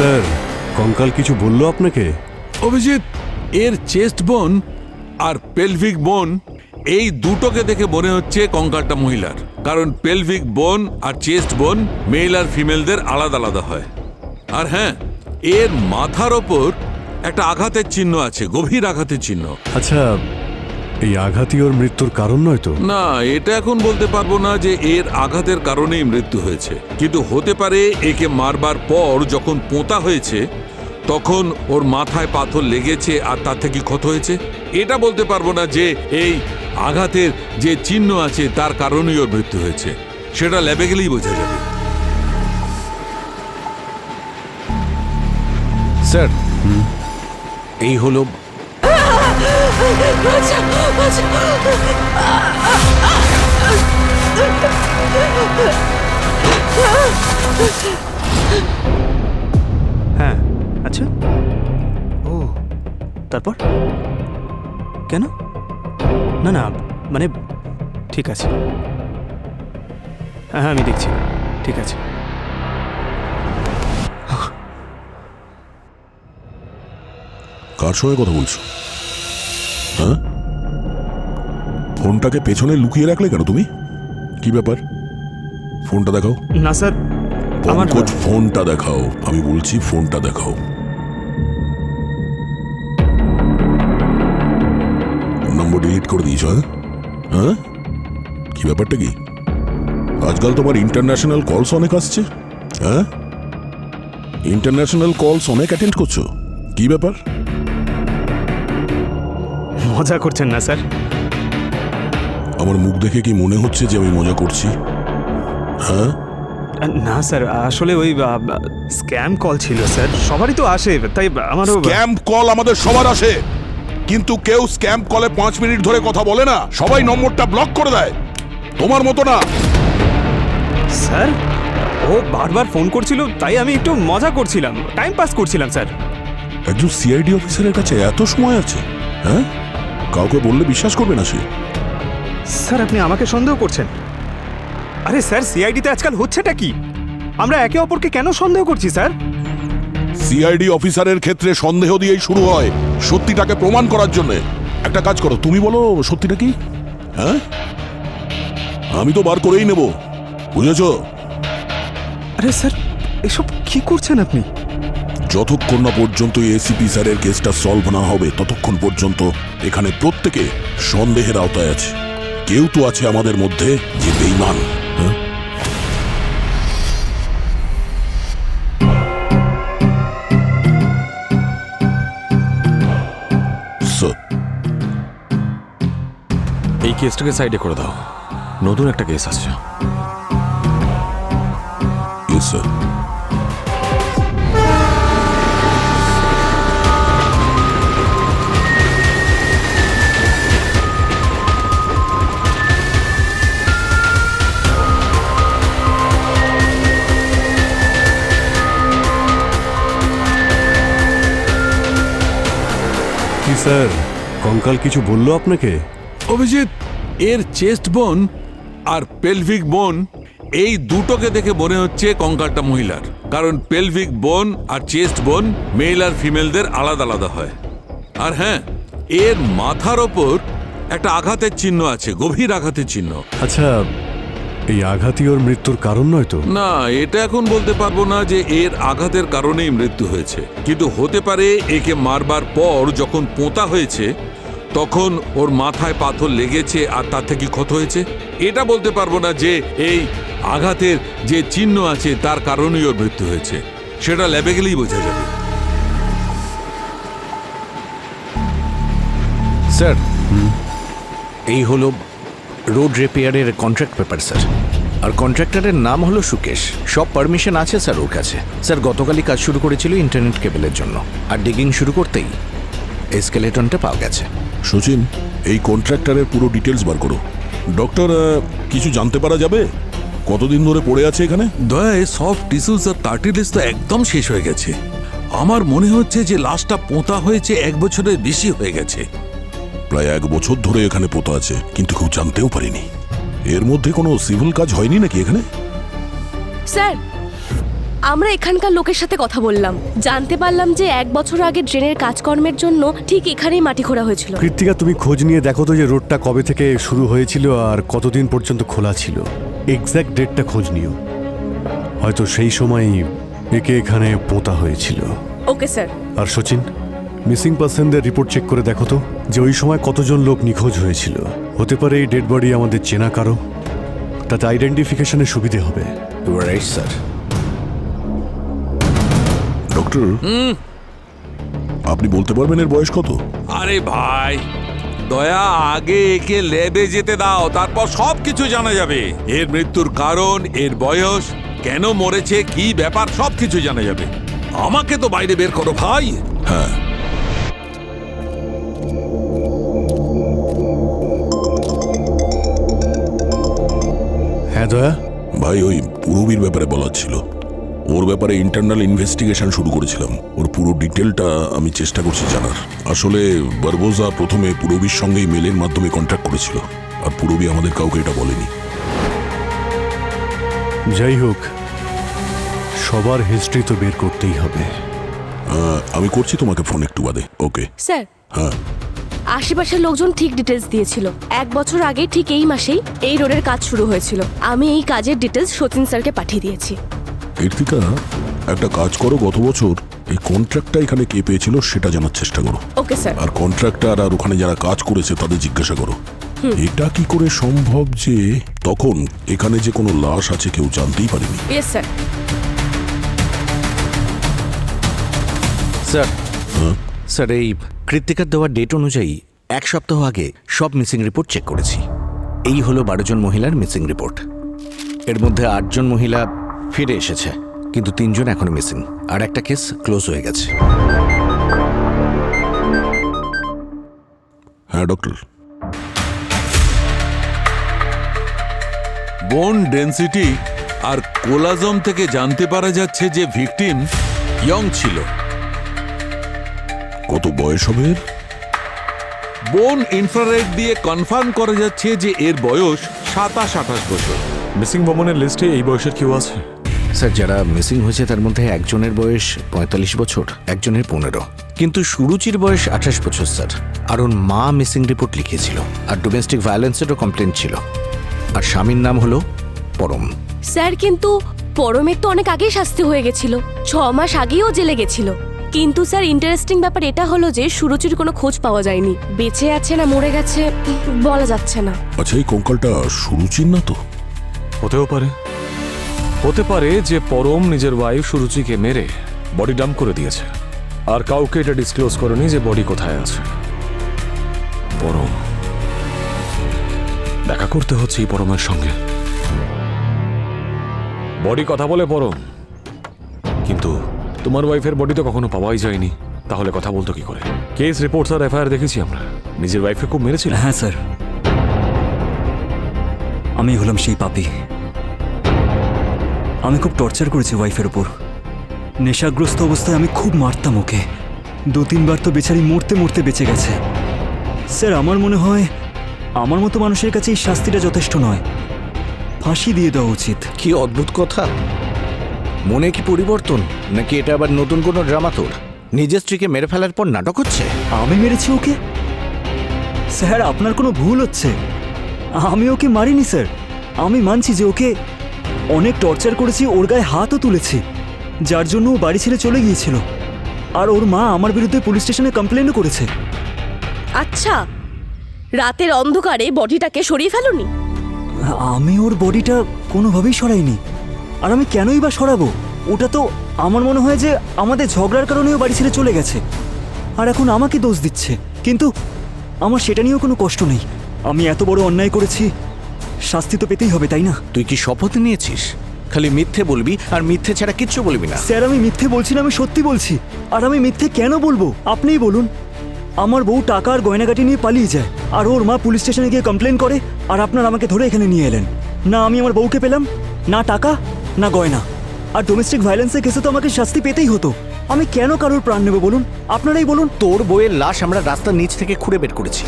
Sir কঙ্কাল কিছু বললো আপনাকে? অভিজিৎ, এর চেস্ট বোন আর পেলভিক বোন এই দুটোকে দেখে মনে হচ্ছে কঙ্কালটা মহিলার, কারণ পেলভিক বোন আর চেস্ট বোন মেল আর ফিমেলদের আলাদা আলাদা হয়। আর হ্যাঁ, এর মাথার ওপর একটা আঘাতের চিহ্ন আছে, গভীর আঘাতের চিহ্ন। আচ্ছা, এই আঘাতই ওর মৃত্যুর কারণ নয় তো? না, এটা এখন বলতে পারবো না যে এর আঘাতের কারণেই মৃত্যু হয়েছে, কিন্তু হতে পারে একে মারবার পর যখন পোঁতা হয়েছে তখন ওর মাথায় পাথর লেগেছে আর তার থেকে ক্ষত হয়েছে। এটা বলতে পারবো না যে এই আঘাতের যে চিহ্ন আছে তার কারণেই ওর মৃত্যু হয়েছে, সেটা ল্যাবে গেলেই বোঝা যাবে। স্যার, এই হলো হ্যাঁ। আচ্ছা, ও তারপর কেন? না না, মানে ঠিক আছে, হ্যাঁ হ্যাঁ আমি দেখছি, ঠিক আছে। কার সঙ্গে কথা বলছো? হ্যাঁ, ফোনটাকে পেছনে লুকিয়ে রাখলে কেন তুমি? কি ব্যাপার? ফোনটা দেখাও। না স্যার, আমার পঙ্কজ, ফোনটা দেখাও, আমি বলছি ফোনটা দেখাও। নম্বর ডিলিট করে দিয়েছ? হ্যাঁ, কি ব্যাপারটা কি? আজকাল তোমার ইন্টারন্যাশনাল কলস অনেক আসছে। হ্যাঁ, ইন্টারন্যাশনাল কলস অনেক অ্যাটেন্ড করছো, কি ব্যাপার? মজা করছেন না স্যার? আমার মুখ দেখে কি মনে হচ্ছে যে আমি মজা করছি? হ্যাঁ, না স্যার, আসলে ওই স্ক্যাম কল ছিল স্যার, সবারই তো আসে, তাই আমারও। স্ক্যাম কল আমাদের সবার আসে, কিন্তু কেউ স্ক্যাম কলে 5 মিনিট ধরে কথা বলে না, সবাই নম্বরটা ব্লক করে দেয়। তোমার মতো না। স্যার, ও বারবার ফোন করছিল, তাই আমি একটু মজা করছিলাম, টাইম পাস করছিলাম স্যার। একজন সিআইডি অফিসারের কাছে এত সময় আছে? হ্যাঁ, কাউকে বললে বিশ্বাস করবে না সে। স্যার, আপনি আমাকে সন্দেহ করছেন? আরে স্যার, সিআইডিতে আজকাল হচ্ছেটা কি? আমরা একে অপরকে কেন সন্দেহ করছি স্যার? সিআইডি অফিসারের ক্ষেত্রে সন্দেহ দিয়েই শুরু হয়, সত্যিটাকে প্রমাণ করার জন্য। একটা কাজ করো, তুমি বলো সত্যিটা কি? হ্যাঁ, আমি তো বার করেই নেব, বুঝেছো? আরে স্যার, এসব কি করছেন আপনি? যতক্ষণ না পর্যন্ত এসিপি স্যারের কেসটা সলভ না হবে ততক্ষণ পর্যন্ত এখানে প্রত্যেকে সন্দেহের আওতায় আছে। কেউ তো আছে আমাদের মধ্যে যে বেঈমান। হ্যাঁ, এই কেসটাকে সাইডে করে দাও, নতুন একটা কেস আসছে। Yes sir. কি স্যার, কঙ্কাল কিছু বললো আপনাকে? অভিজিৎ, এর চেস্ট বোন আর পেলভিক বোন এই দুটোকে দেখে মনে হচ্ছে কঙ্কালটা মহিলার, কারণ পেলভিক বোন আর চেস্ট বোন মেল আর ফিমেলদের আলাদা আলাদা হয়। আর হ্যাঁ, এর মাথার ওপর একটা আঘাতের চিহ্ন আছে, গভীর আঘাতের চিহ্ন। আচ্ছা, এই আঘাতই ওর মৃত্যুর কারণ নয় তো? না, এটা এখন বলতে পারবো না যে এর আঘাতের কারণেই মৃত্যু হয়েছে, কিন্তু হতে পারে একে মারবার পর যখন পোঁতা হয়েছে তখন ওর মাথায় পাথর লেগেছে আর তার থেকে ক্ষত হয়েছে। এটা বলতে পারবো না যে এই আঘাতের যে চিহ্ন আছে তার কারণেই ওর মৃত্যু হয়েছে, সেটা ল্যাবে গেলেই বোঝা যাবে। স্যার, এই হলো রোড রিপেয়ারের কন্ট্রাক্ট পেপার স্যার, আর কন্ট্রাক্টরের নাম হলো সুকেশ। সব পারমিশন আছে স্যার ওর কাছে। স্যার, গতকালই কাজ শুরু করেছিল ইন্টারনেট কেবলের জন্য, আর ডিগিং শুরু করতেই এই স্কেলেটনটা পাওয়া গেছে। সচিন, এই কন্ট্রাক্টরের পুরো ডিটেলস বার করো। ডক্টর, কিছু জানতে পারা যাবে কতদিন ধরে পড়ে আছে এখানে? দয়ায় সফট টিস্যুস আর কার্টিলেজ তো একদম শেষ হয়ে গেছে। আমার মনে হচ্ছে যে লাশটা পোঁতা হয়েছে 1 বছরের বেশি হয়ে গেছে। প্রায় 1 বছর ধরে এখানে পোতা আছে, কিন্তু কেউ জানতেও পারেনি। এর মধ্যে কোনো সিভিল কাজ হয়নি নাকি এখানে? স্যার, আমরা এখানকার লোকের সাথে কথা বললাম, জানতে পারলাম যে 1 বছর আগে ড্রেনের কাজকর্মের জন্য ঠিক এখানেই মাটি খোঁড়া হয়েছিল। কৃত্তিকা, তুমি খোঁজ নিয়ে দেখো তো যে রোডটা কবে থেকে শুরু হয়েছিল আর কতদিন পর্যন্ত খোলা ছিল। এক্স্যাক্ট ডেটটা খোঁজ নিও, হয়তো সেই সময়ই একে এখানে পোঁতা হয়েছিল। Okay sir. আর সচিন, মিসিং পার্সনদের রিপোর্ট চেক করে দেখো তো যে ওই সময় কতজন লোক নিখোঁজ হয়েছিল। হতে পারে এই ডেড বডি আমাদের চেনা কারো, তাতে আইডেন্টিফিকেশনের সুবিধে হবে। You are right sir. Doctor, আপনি বলতে পারবেন এর বয়স কত? আরে ভাই দয়া, আগে একে ল্যাবে যেতে দাও, তারপর সবকিছু জানা যাবে। এর মৃত্যুর কারণ, এর বয়স, কেন মরেছে, কি ব্যাপার, সবকিছু জানা যাবে। আমাকে তো বাইরে বের করো ভাই। হ্যাঁ, হ্যাঁ দয়া, ভাই ওই পুরবীর ব্যাপারে বলার ছিল। ওর ব্যাপারে ইন্টারনাল ইনভেস্টিগেশন শুরু করেছিলাম। ওর পুরো ডিটেলটা আমি চেষ্টা করছি জানার। আসলে বারবোজা প্রথমে পুরবীর সঙ্গেই মেলের মাধ্যমে কন্ট্যাক্ট করেছিল, আর পুরবী আমাদের কাউকে এটা বলেনি। যাই হোক, সবার হিস্ট্রি তো বের করতেই হবে। আমি করছি তোমাকে ফোন একটু বাদে। ওকে। স্যার, হ্যাঁ, আশেপাশের লোকজন ঠিক ডিটেলস দিয়েছিল। 1 বছর আগে ঠিক এই মাসেই এই রোডের কাজ শুরু হয়েছিল। আমি এই কাজের ডিটেলস সচিন স্যারকে পাঠিয়ে দিয়েছি। কীর্তিকা, একটা কাজ করো, গত বছর এই কন্ট্রাক্টটা এখানে কে পেয়েছিল সেটা জানার চেষ্টা করো। ওকে স্যার। আর কন্ট্রাক্টর আর ওখানে যারা কাজ করেছে তাদের জিজ্ঞাসা করো এটা কি করে সম্ভব যে তখন এখানে যে কোনো লাশ আছে কেউ জানতেই পারেনি। Yes sir. স্যার, স্যার এই কৃত্তিকার দেওয়া ডেট অনুযায়ী 1 সপ্তাহ আগে সব মিসিং রিপোর্ট চেক করেছি। এই হলো 12 জন মহিলার মিসিং রিপোর্ট। এর মধ্যে 8 জন মহিলা ফিরে এসেছে, কিন্তু 3 জন এখনো মিসিং, আর একটা কেস ক্লোজ হয়ে গেছে। হ্যাঁ ডক্টর। বোন ডেনসিটি আর কোলাজম থেকে জানতে পারা যাচ্ছে যে ভিকটিম ইয়ং ছিল। কত বয়স হবে এর? বোন ইনফ্রারেড দিয়ে কনফার্ম করা যাচ্ছে যে এর বয়স 27-28 বছর। মিসিং ওম্যানের লিস্টে এই বয়সের কেউ আছে? স্যার, যারা মিসিং হয়েছে তার মধ্যে একজনের বয়স 45 বছর, একজনের 15, কিন্তু সুরুচির বয়স 28 বছর স্যার। আর ওর মা মিসিং রিপোর্ট লিখিয়েছিল, আর ডোমেস্টিক ভায়োলেন্সেরও কমপ্লেন ছিল। আর স্বামীর নাম হলো পরম। স্যার, কিন্তু পরমের তো অনেক আগেই শাস্তি হয়ে গেছিল, 6 মাস আগেও জেলে গেছিল। কিন্তু স্যার, ইন্টারেস্টিং ব্যাপার এটা হলো যে সুরুচির কোনো খোঁজ পাওয়া যায়নি। বেঁচে আছে না মরে গেছে বলা যাচ্ছে না। আচ্ছা, এই কঙ্কালটা সুরুচির না তো? হতেও পারে। হতে পারে যে পরম নিজের ওয়াইফ সুরুচিকে মেরে বডি ডাম্প করে দিয়েছে, আর কাউকে এটা ডিসক্লোজ করেনি যে বডি কোথায় আছে। পরম, দেখা করতে হচ্ছে এই পরমের সঙ্গে। বডি কথা বলে পরম, কিন্তু তোমার ওয়াইফের বডি তো কখনো পাওয়াই যায়নি। তাহলে কথা বলতো কি করে? কেস রিপোর্ট আর এফআইআর দেখেছি আমরা। নিজের ওয়াইফকে খুব মেরেছিল। হ্যাঁ স্যার, আমি হলাম সেই পাপী। আমি খুব টর্চার করেছি ওয়াইফের উপর। নেশাগ্রস্ত অবস্থায় আমি খুব মারতাম ওকে। 2-3 বার তো বেচারি মরতে মরতে বেঁচে গেছে। স্যার, আমার মনে হয় আমার মতো মানুষের কাছে এই শাস্তিটা যথেষ্ট নয়, ফাঁসি দিয়ে দেওয়া উচিত। কি অদ্ভুত কথা! মনে কি পরিবর্তন, নাকি এটা আবার নতুন কোনো ড্রামা তোর? নিজের স্ত্রীকে মেরে ফেলার পর নাটক হচ্ছে? আমি মেরেছি ওকে? স্যার, আপনার কোনো ভুল হচ্ছে। আমি ওকে মারিনি স্যার। আমি মানছি যে ওকে অনেক টর্চার করেছি, ওর গায়ে হাতও তুলেছি, যার জন্য ও বাড়ি ছেড়ে চলে গিয়েছিল। আর ওর মা আমার বিরুদ্ধে পুলিশ স্টেশনে কমপ্লেনও করেছে। আচ্ছা, রাতের অন্ধকারে বডিটাকে সরিয়ে ফেলুনি? আমি ওর বডিটা কোনোভাবেই সরাইনি। আর আমি কেনই বা সরাবো? ওটা তো আমার মনে হয় যে আমাদের ঝগড়ার কারণেও বাড়ি ছেড়ে চলে গেছে, আর এখন আমাকে দোষ দিচ্ছে। কিন্তু আমার সেটা নিয়েও কোনো কষ্ট নেই। আমি এত বড় অন্যায় করেছি, শাস্তি তো পেতেই হবে, তাই না? তুই কি শপথ নিয়েছিস খালি মিথ্যে বলবি আর মিথ্যে ছাড়া কিচ্ছু বলবি না? স্যার, আমি মিথ্যে বলছি না, আমি সত্যি বলছি। আর আমি মিথ্যে কেন বলবো আপনিই বলুন। আমার বউ টাকা আর গয়নাগাটি নিয়ে পালিয়ে যায়, আর ওর মা পুলিশ স্টেশনে গিয়ে কমপ্লেন করে, আর আপনার আমাকে ধরে এখানে নিয়ে এলেন। না আমি আমার বউকে পেলাম, না টাকা, না গয়না। আর ডোমেস্টিক ভায়োলেন্সের কেসে তো আমাকে শাস্তি পেতেই হতো। আমি কেন কারোর প্রাণ নেব বলুন? আপনারাই বলুন। তোর বউয়ের লাশ আমরা রাস্তার নিচ থেকে খুঁড়ে বের করেছি,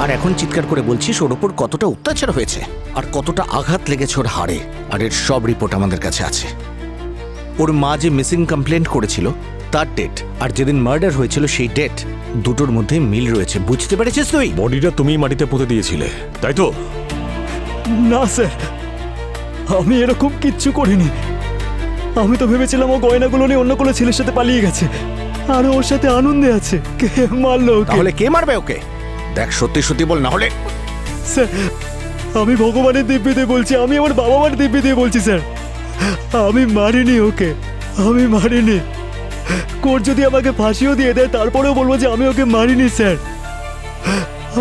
আর এখন চিৎকার করে বলছিস ওর ওপর কতটা অত্যাচার হয়েছে আর কতটা আঘাত লেগেছে ওর হাড়ে। আর এর সব রিপোর্ট আমাদের কাছে আছে। ওর মা যে মিসিং কমপ্লেন্ট করেছিল তার ডেট আর যেদিন মার্ডার হয়েছিল সেই ডেট দুটোর মধ্যে মিল রয়েছে, বুঝতে পেরেছিস তুই? বডিটা তুমি মাটিতে পুঁতে দিয়েছিলে তাই তো? না স্যার, আমি এরকম কিচ্ছু করিনি। আমি তো ভেবেছিলাম ও গয়নাগুলো নিয়ে অন্য কোনো ছেলের সাথে পালিয়ে গেছে আর ওর সাথে আনন্দে আছে। কে মারলো ওকে? তাহলে কে মারবে ওকে? দেখ সত্যি সত্যি বল, না হলে স্যার, আমি ভগবানের দিব্যি দিয়ে বলছি, আমি আমার বাবা মার দিব্যি দিয়ে বলছি স্যার, আমি মারিনি ওকে, আমি মারিনি। কোর্ট যদি আমাকে ফাঁসিও দিয়ে দেয় তারপরেও বলবো যে আমি ওকে মারিনি স্যার।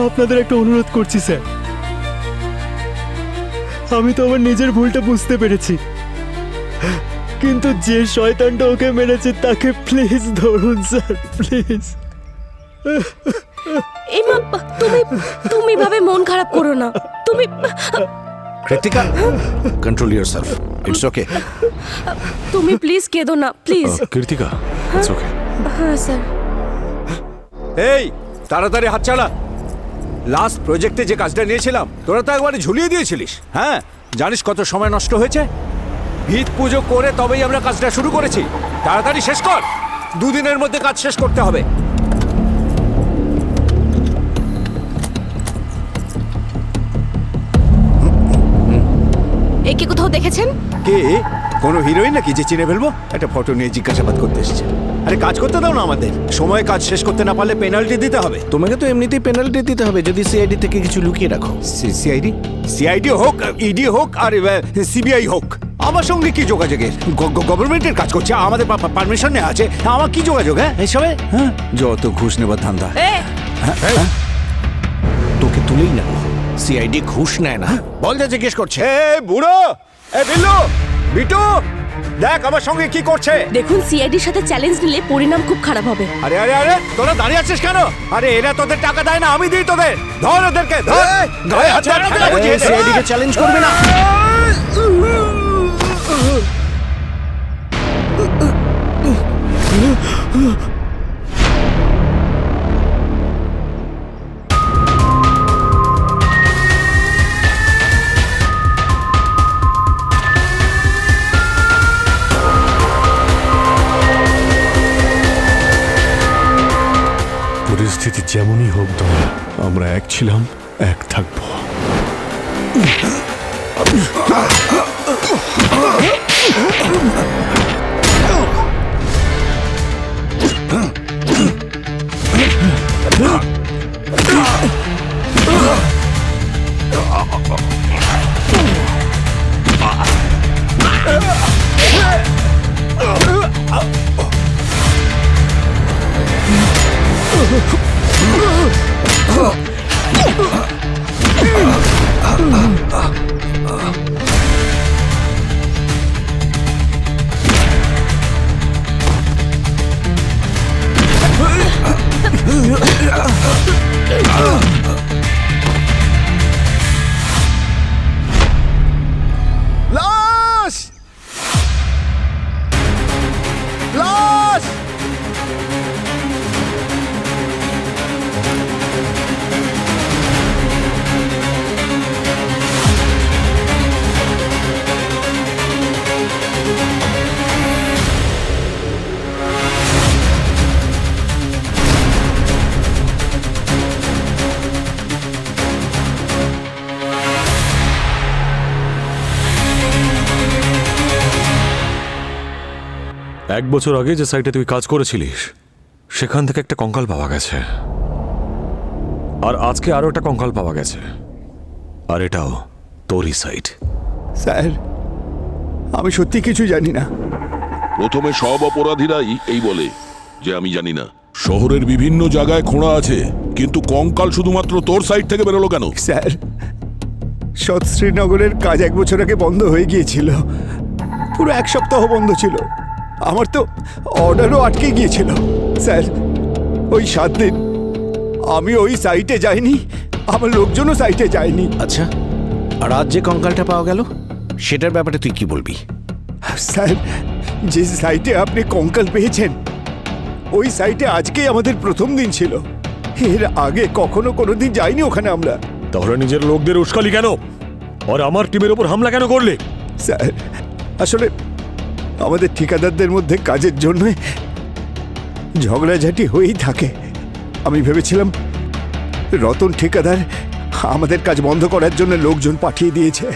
আপনাদের একটা অনুরোধ করছি স্যার, আমি তো আমার নিজের ভুলটা বুঝতে পেরেছি, কিন্তু যে শয়তানটা ওকে মেরেছে তাকে প্লিজ ধরুন স্যার, প্লিজ। এই মা, তুমি ভাবে মন খারাপ করো না। তুমি Krittika, control yourself, it's okay. তুমি প্লিজ কেঁদো না, প্লিজ। Krittika, it's okay. হ্যাঁ স্যার। এই তাড়াতাড়ি হাত চালা। লাস্ট প্রজেক্টে যে কাজটা নিয়েছিলাম তোরা তো একবারে ঝুলিয়ে দিয়েছিলিস। হ্যাঁ, জানিস কত সময় নষ্ট হয়েছে? ভিত পুজো করে তবেই আমরা কাজটা শুরু করেছি। তাড়াতাড়ি শেষ কর, 2 দিনের মধ্যে কাজ শেষ করতে হবে। একে কোথাও দেখেছেন? কে? কোনো হিরোইন নাকি যে চিনে ফেলবো? একটা ফটো নিয়ে জিজ্ঞাসাবাদ করতে এসেছে। আরে কাজ করতে দাও না আমাদের। সময় কাজ শেষ করতে না পারলে পেনাল্টি দিতে হবে। তোমাকে তো এমনিতেই পেনাল্টি দিতে হবে যদি সিআইডি থেকে কিছু লুকিয়ে রাখো। সিআইডি? সিআইডি হোক, ইডি হোক আর সিবিআই হোক, আমার সঙ্গে কি যোগাযোগ? গভর্নমেন্টের কাজ করছে, আমাদের পারমিশন নেওয়া আছে, আমার কি যোগাযোগ? হ্যাঁ এসবে হ্যাঁ, যত ঘুষ নেবার ধান্দা। তোকে তুলেই নেবো। সিআইডি ঘুষ নেয় না, বল যা জিজ্ঞেস করছে। এ বুড়ো, এ বিল্লু, বিটু, দেখ আমার সঙ্গে কি করছে। দেখুন, সিআইডির সাথে চ্যালেঞ্জ নিলে পরিণাম খুব খারাপ হবে। আরে আরে আরে, তোরা দাঁড়িয়ে আছিস কেন? আরে এরা তোদের টাকা দেয় না, আমি দিই তোদের। ধর ওদেরকে, ধর। গায়ে হাত ধর, টাকা বুঝিয়ে দে। সিআইডি কে চ্যালেঞ্জ করবে না। পরিস্থিতি যেমনই হোক দয়া, আমরা এক ছিলাম, এক থাকবো। লাশ! লাশ! এক বছর আগে যে সাইটে তুই কাজ করেছিলিস সেখান থেকে একটা কঙ্কাল পাওয়া গেছে, আর আজকে আরো একটা কঙ্কাল পাওয়া গেছে, আর এটাও তোরই সাইট। স্যার, আমি সত্যি কিছু জানি না। প্রথমে সব অপরাধীরাই এই বলে যে আমি জানি না। শহরের বিভিন্ন জায়গায় খোঁড়া আছে, কিন্তু কঙ্কাল শুধুমাত্র তোর সাইড থেকে বেরোলো কেন? স্যার, সৎ শ্রীনগরের কাজ 1 বছর আগে বন্ধ হয়ে গিয়েছিল। পুরো 1 সপ্তাহ বন্ধ ছিল। আমার তো অর্ডারও আটকে গিয়েছিল। স্যার, ওই 7 দিন আমি ওই সাইটে যাইনি, আমার লোকজনও সাইটে যায়নি। আচ্ছা, আর আজ যে কঙ্কালটা পাওয়া গেল সেটার ব্যাপারে তুই কি বলবি? স্যার, যে সাইটে আপনি কঙ্কাল পেয়েছেন ওই সাইটে আজকেই আমাদের প্রথম দিন ছিল। এর আগে কখনো কোনোদিন যাইনি ওখানে আমরা। তাহলে নিজের লোকদের উস্কালি কেন আর আমার টিমের উপর হামলা কেন করলে? স্যার, আসলে আমাদের ঠিকাদারদের মধ্যে কাজের জন্য ঝগড়াঝাটি হয়েই থাকে। আমি ভেবেছিলাম রতন ঠিকাদার আমাদের কাজ বন্ধ করার জন্য লোকজন পাঠিয়ে দিয়েছে।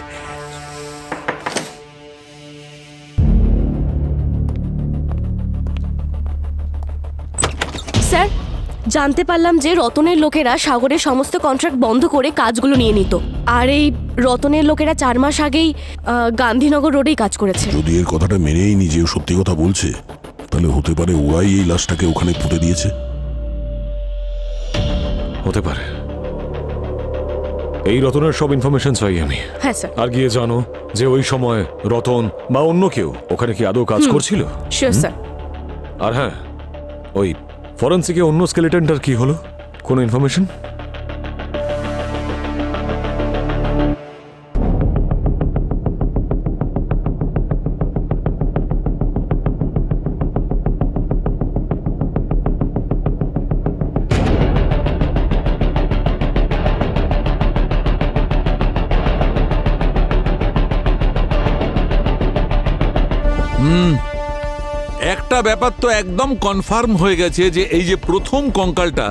স্যার, জানতে পারলাম যে রতনের লোকেরা সাগরের সমস্ত কন্ট্রাক্ট বন্ধ করে কাজগুলো নিয়ে নিত, আর এই রতনের লোকেরা 4 মাস আগেই গান্ধীনগর রোডেই কাজ করেছে। যদি এর কথাটা মেনেই নি যে ও সত্যি কথা বলছে, তাহলে হতে পারে ওরাই এই লাশটাকে ওখানে পুঁতে দিয়েছে। হতে পারে। এই রতনের সব ইনফরমেশন চাই আমি। হ্যাঁ স্যার। আর গিয়ে জানো যে ওই সময় রতন বা অন্য কেউ ওখানে কি আদৌ কাজ করছিল। Sure sir. আর হ্যাঁ, ওই ফরেন্সিকে অন্য স্কেলেটনটার কি হলো? কোনো ইনফরমেশন? একটা ব্যাপার তো একদম কনফার্ম হয়ে গেছে যে এই যে প্রথম কঙ্কালটা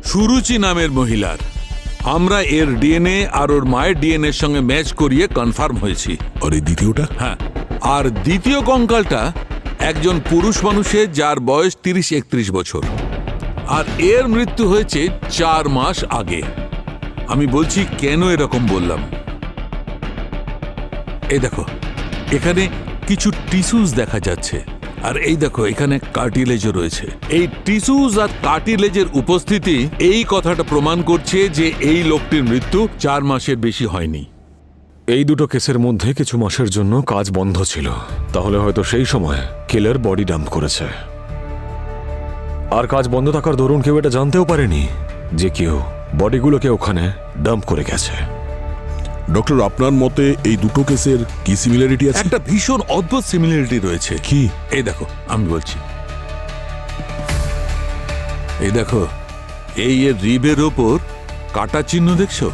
সুরুচি নামের মহিলার, আমরা এর ডিএনএ আর ওর মায়ের ডিএনএ এর সঙ্গে ম্যাচ করিয়ে কনফার্ম হয়েছি। আর এই দ্বিতীয়টা? হ্যাঁ, আর দ্বিতীয় কঙ্কালটা একজন পুরুষ মানুষের যার বয়স 30-31 বছর, আর এর মৃত্যু হয়েছে 4 মাস আগে। আমি বলছি কেন এরকম বললাম। এই দেখো, এখানে কিছু টিস্যুস দেখা যাচ্ছে, আর এই দেখো এখানে কার্টিলেজও রয়েছে। এই টিস্যুস আর কার্টিলেজের উপস্থিতি এই কথাটা প্রমাণ করছে যে এই লোকটির মৃত্যু 4 মাসের বেশি হয়নি। এই দুটো কেসের মধ্যে কিছু মাসের জন্য কাজ বন্ধ ছিল, তাহলে হয়তো সেই সময় কিলার বডি ডাম্প করেছে। আর কাজ বন্ধ থাকার দরুন কেউ এটা জানতেও পারেনি যে কেউ বডিগুলোকে ওখানে ডাম্প করে গেছে। ডক্টর, আপনার মতে এই দুটো কেসের কি সিমিলারিটি আছে? একটা ভীষণ অদ্ভুত সিমিলারিটি রয়েছে। কি? এই দেখো, আমি বলছি, এই দেখো, এই এর রিবের ওপর কাটা চিহ্ন দেখছো?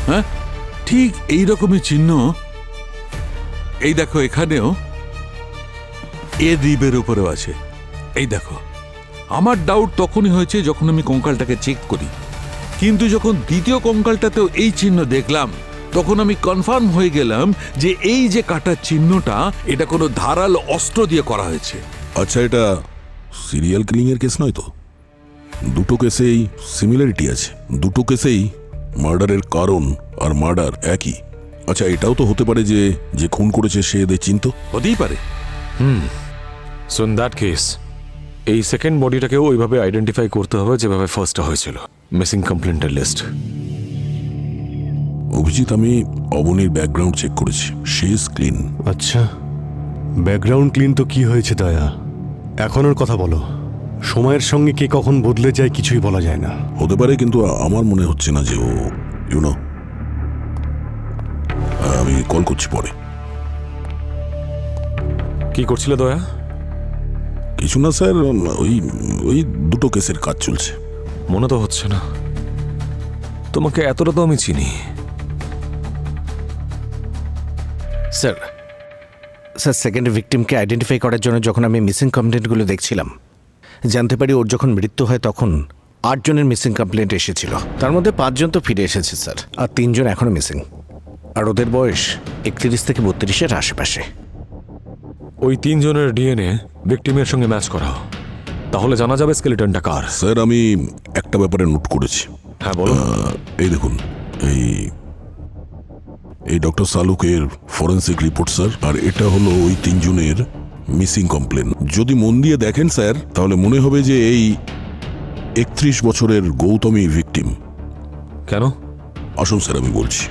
হ্যাঁ, ঠিক এই রকমই চিহ্ন এই দেখো এখানেও এর রিবের উপরেও আছে। এই দেখো, আমার ডাউট তখনই হয়েছে যখন আমি কঙ্কালটাকে চেক করি, কিন্তু যখন দ্বিতীয় কঙ্কালটাতেও এই চিহ্ন দেখলাম তখন আমি কনফার্ম হয়ে গেলাম যে এই যে কাটার চিহ্নটা এটা কোনো ধারালো অস্ত্র দিয়ে করা হয়েছে। আচ্ছা, এটা সিরিয়াল কিলিং এর কেস নয় তো? দুটো কেসেই সিমিলারিটি আছে, দুটো কেসেই মার্ডারের কারণ আর মার্ডার একই। আচ্ছা, এটাও তো হতে পারে যে যে খুন করেছে সে এদের চিনত। হতেই পারে। সো ইন দ্যাট কেস এই সেকেন্ড বডিটাকেও ওইভাবে আইডেন্টিফাই করতে হবে যেভাবে ফার্স্টটা হয়েছিল। Missing কমপ্লেন্টের list. অভিজিৎ, আমি অবনীর ব্যাকগ্রাউন্ড চেক করেছি, শি ইজ ক্লিন। আচ্ছা, ব্যাকগ্রাউন্ড ক্লিন তো কি হয়েছে দয়া? এখন ওর কথা বলো। সময়ের সঙ্গে কে কখন বদলে যায় কিছুই বলা যায় না। হতে পারে, কিন্তু আমার মনে হচ্ছে না যে ও ইউনো। আমি কল করছি পরে। কি করছিলে দয়া? কিছু না স্যার, ওই ওই দুটো কেসের কাজ চলছে। মনে তো হচ্ছে না, তোমাকে এতটা তো আমি চিনি। স্যার, সেকেন্ড ভিকটিমকে আইডেন্টিফাই করার জন্য যখন আমি মিসিং কমপ্লেন্টগুলো দেখছিলাম, জানতে পারি ওর যখন মৃত্যু হয় তখন 8 জনের মিসিং কমপ্লেন্ট এসেছিল। তার মধ্যে 5 জন তো ফিরে এসেছে স্যার, আর 3 জন এখনো মিসিং। আর ওদের বয়স 31 থেকে 32-এর আশেপাশে। ওই 3 জনের ডিএনএ ভিকটিমের সঙ্গে ম্যাচ করা, তাহলে জানা যাবে স্কেলেটনটা কার। স্যার, আমি একটা ব্যাপারে নোট করেছি। হ্যাঁ, বলো। এই দেখুন, এই ডক্টর সালুকের ফরেন্সিক রিপোর্ট স্যার, আর এটা হলো ওই 3 জনের মিসিং কমপ্লেন। যদি মন দিয়ে দেখেন স্যার, তাহলে মনে হবে যে এই 31 বছরের গৌতমী ভিকটিম। কেন? আসুন স্যার, আমি বলছি।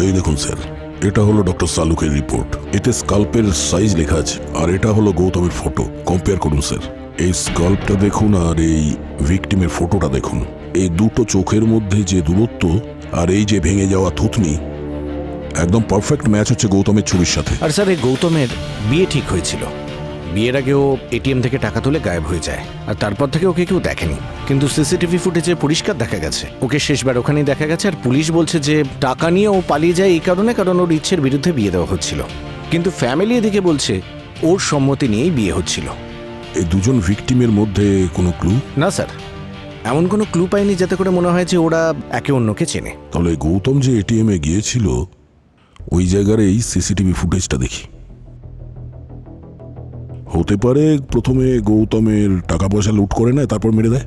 এই দেখুন স্যার, এটা হলো ডক্টর সালুকের রিপোর্ট। এতে স্কাল্পের সাইজ লেখা আছে, আর এটা হলো গৌতমের ফটো। কম্পেয়ার করুন স্যার, এই স্কাল্পটা দেখুন আর এই ভিকটিমের ফটোটা দেখুন। এই দুটো চোখের মধ্যে যে দূরত্ব আর এই যে ভেঙে যাওয়া থুতনি, একদম পারফেক্ট ম্যাচ হচ্ছে গৌতমের ছবির সাথে। আর স্যার, এই গৌতমের বিয়ে ঠিক হয়েছিল, বিয়ের আগেও এটিএম থেকে টাকা তুলে গায়েব হয়ে যায়, আর তারপর থেকে ওকে কেউ দেখেনি। কিন্তু সিসিটিভি ফুটেজে পরিষ্কার দেখা গেছে ওকে শেষবার ওখানেই দেখা গেছে। আর পুলিশ বলছে যে টাকা নিয়ে ও পালিয়ে যায় এই কারণে, কারণ ওর ইচ্ছের বিরুদ্ধে বিয়ে দেওয়া হচ্ছিল। কিন্তু ফ্যামিলি এদিকে বলছে ওর সম্মতি নিয়েই বিয়ে হচ্ছিল। এই দুজন ভিকটিমের মধ্যে কোনো ক্লু? না স্যার, এমন কোনো ক্লু পাইনি যাতে করে মনে হয় যে ওরা একে অন্যকে চেনে। তাহলে গৌতম যে এটিএমে গিয়েছিল ওই জায়গার এই সিসিটিভি ফুটেজটা দেখি। হতে পারে প্রথমে গৌতমের টাকা পয়সা লুট করে নেয়, তারপর মেরে দেয়।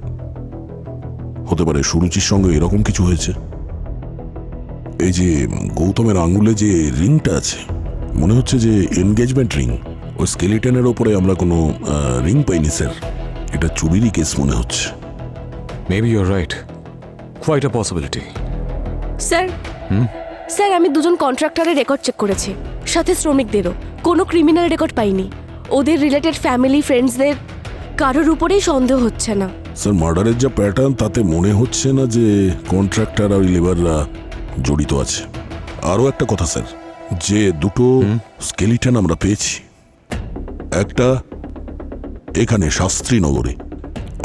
হতে পারে সুরুচির সঙ্গে এরকম কিছু হয়েছে। এই যে গৌতমের আঙুলে যে রিংটা আছে, মনে হচ্ছে যে এনগেজমেন্ট রিং। ওই স্কেলিটনের ওপরে আমরা কোনো রিং পাইনি স্যার, এটা চুরিরই কেস মনে হচ্ছে। Maybe your right, quite a possibility. Sir sir, আমি দুজন কন্ট্রাক্টরের রেকর্ড চেক করেছি, সাথে শ্রমিকদেরও। কোনো ক্রিমিনাল রেকর্ড পাইনি। ওদের রিলেটেড ফ্যামিলি ফ্রেন্ডসদের কারোর উপরেই সন্দেহ হচ্ছে না। স্যার, মার্ডারের যা প্যাটার্ন তাতে মনে হচ্ছে না যে কন্ট্রাক্টর আর লেবাররা জড়িত আছে। আরও একটা কথা স্যার, যে দুটো স্কেলিটন আমরা পেয়েছি, একটা এখানে শাস্ত্রীনগরে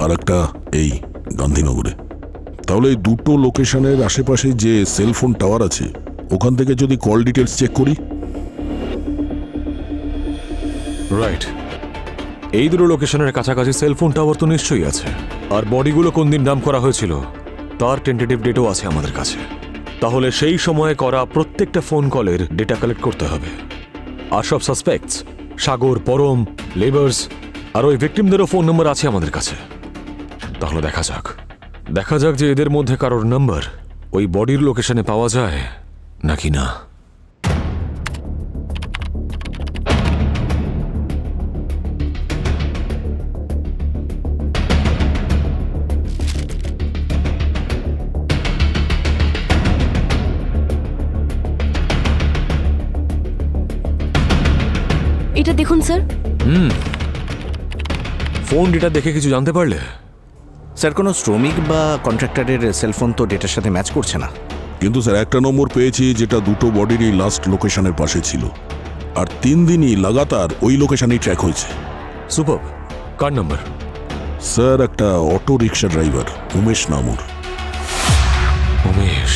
আর একটা এই গান্ধীনগরে। তাহলে এই দুটো লোকেশনের আশেপাশে যে সেলফোন টাওয়ার আছে ওখান থেকে যদি কল ডিটেলস চেক করি। রাইট, এই দুটো লোকেশনের কাছাকাছি সেলফোন টাওয়ার তো নিশ্চয়ই আছে। আর বডিগুলো কোন দিন নাম করা হয়েছিল তার টেন্টেটিভ ডেটও আছে আমাদের কাছে। তাহলে সেই সময়ে করা প্রত্যেকটা ফোন কলের ডেটা কালেক্ট করতে হবে। আর সব সাসপেক্টস, সাগর, পরম, লেবার্স আর ওই ভিকটিমদেরও ফোন নাম্বার আছে আমাদের কাছে। তাহলে দেখা যাক যে এদের মধ্যে কারোর নাম্বার ওই বডির লোকেশনে পাওয়া যায় নাকি না। এটা দেখুন স্যার। ফোন ডেটা দেখে কিছু জানতে পারলে? স্যার, কোনো শ্রমিক বা কন্ট্রাক্টরের সেলফোন তো ডেটার সাথে ম্যাচ করছে না। কিন্তু স্যার একটা নম্বর পেয়েছি যেটা দুটো বডিরই লাস্ট লোকেশনের পাশে ছিল, আর 3 দিনই লাগাতার ওই লোকেশনেই ট্র্যাক হয়েছে। সুপার। কার নাম্বার? স্যার, একটা অটো রিক্সা ড্রাইভার উমেশ নামুর। উমেশ।